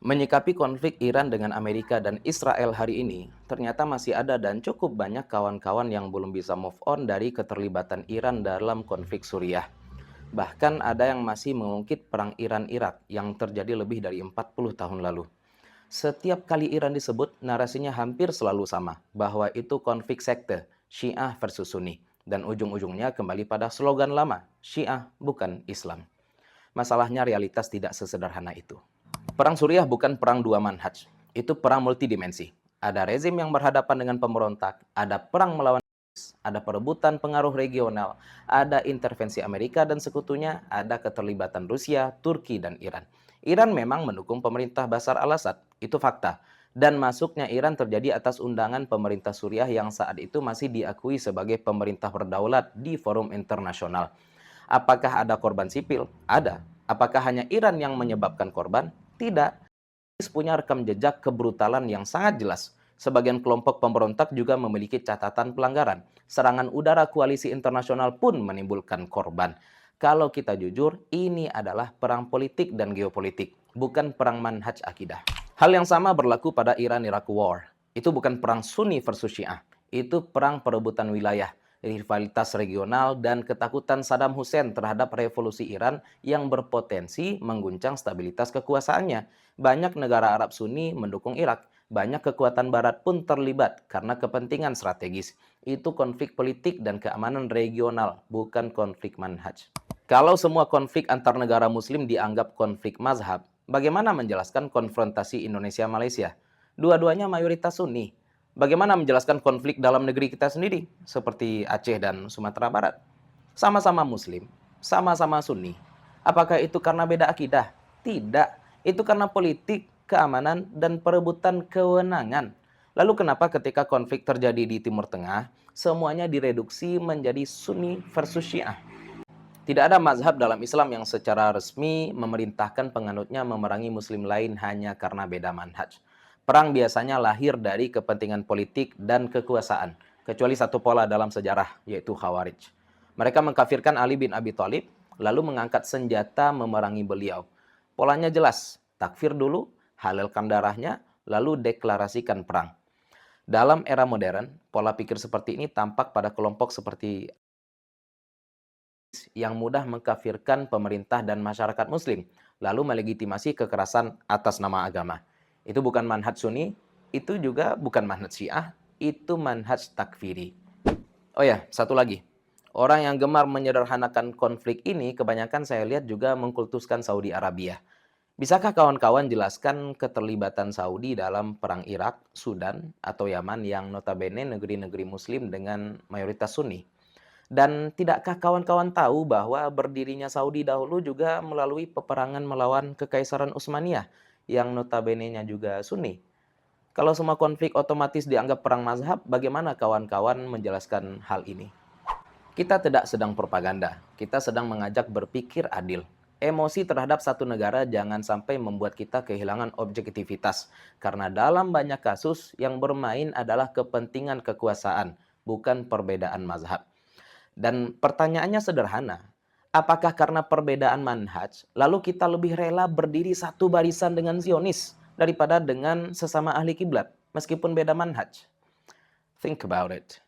Menyikapi konflik Iran dengan Amerika dan Israel hari ini, ternyata masih ada dan cukup banyak kawan-kawan yang belum bisa move on dari keterlibatan Iran dalam konflik Suriah. Bahkan ada yang masih mengungkit perang Iran-Irak yang terjadi lebih dari 40 tahun lalu. Setiap kali Iran disebut, narasinya hampir selalu sama, bahwa itu konflik sekte, Syiah versus Sunni. Dan ujung-ujungnya kembali pada slogan lama, Syiah bukan Islam. Masalahnya realitas tidak sesederhana itu. Perang Suriah bukan perang dua manhaj, itu perang multidimensi. Ada rezim yang berhadapan dengan pemberontak, ada perang melawan ISIS, ada perebutan pengaruh regional, ada intervensi Amerika dan sekutunya, ada keterlibatan Rusia, Turki, dan Iran. Iran memang mendukung pemerintah Bashar al-Assad, itu fakta. Dan masuknya Iran terjadi atas undangan pemerintah Suriah yang saat itu masih diakui sebagai pemerintah berdaulat di forum internasional. Apakah ada korban sipil? Ada. Apakah hanya Iran yang menyebabkan korban? Tidak. ISIS punya rekam jejak kebrutalan yang sangat jelas. Sebagian kelompok pemberontak juga memiliki catatan pelanggaran. Serangan udara koalisi internasional pun menimbulkan korban. Kalau kita jujur, ini adalah perang politik dan geopolitik, bukan perang manhaj akidah. Hal yang sama berlaku pada Iran-Iraq War. Itu bukan perang Sunni versus Syiah. Itu perang perebutan wilayah, rivalitas regional, dan ketakutan Saddam Hussein terhadap revolusi Iran yang berpotensi mengguncang stabilitas kekuasaannya. Banyak negara Arab Sunni mendukung Irak. Banyak kekuatan Barat pun terlibat karena kepentingan strategis. Itu konflik politik dan keamanan regional, bukan konflik manhaj. Kalau semua konflik antar negara Muslim dianggap konflik mazhab, bagaimana menjelaskan konfrontasi Indonesia-Malaysia? Dua-duanya mayoritas Sunni. Bagaimana menjelaskan konflik dalam negeri kita sendiri, seperti Aceh dan Sumatera Barat? Sama-sama Muslim, sama-sama Sunni. Apakah itu karena beda akidah? Tidak. Itu karena politik, keamanan, dan perebutan kewenangan. Lalu kenapa ketika konflik terjadi di Timur Tengah, semuanya direduksi menjadi Sunni versus Syiah? Tidak ada mazhab dalam Islam yang secara resmi memerintahkan penganutnya memerangi muslim lain hanya karena beda manhaj. Perang biasanya lahir dari kepentingan politik dan kekuasaan, kecuali satu pola dalam sejarah, yaitu Khawarij. Mereka mengkafirkan Ali bin Abi Thalib, lalu mengangkat senjata memerangi beliau. Polanya jelas, takfir dulu, halalkan darahnya, lalu deklarasikan perang. Dalam era modern, pola pikir seperti ini tampak pada kelompok seperti yang mudah mengkafirkan pemerintah dan masyarakat muslim, lalu melegitimasi kekerasan atas nama agama. Itu bukan manhaj Sunni, itu juga bukan manhaj Syiah, itu manhaj takfiri. Oh ya, satu lagi. Orang yang gemar menyederhanakan konflik ini kebanyakan saya lihat juga mengkultuskan Saudi Arabia. Bisakah kawan-kawan jelaskan keterlibatan Saudi dalam perang Irak, Sudan, atau Yaman yang notabene negeri-negeri muslim dengan mayoritas Sunni? Dan tidakkah kawan-kawan tahu bahwa berdirinya Saudi dahulu juga melalui peperangan melawan Kekaisaran Utsmaniyah yang notabene-nya juga Sunni? Kalau semua konflik otomatis dianggap perang mazhab, bagaimana kawan-kawan menjelaskan hal ini? Kita tidak sedang propaganda, kita sedang mengajak berpikir adil. Emosi terhadap satu negara jangan sampai membuat kita kehilangan objektivitas. Karena dalam banyak kasus yang bermain adalah kepentingan kekuasaan, bukan perbedaan mazhab. Dan pertanyaannya sederhana, apakah karena perbedaan manhaj, lalu kita lebih rela berdiri satu barisan dengan Zionis daripada dengan sesama ahli kiblat, meskipun beda manhaj? Think about it.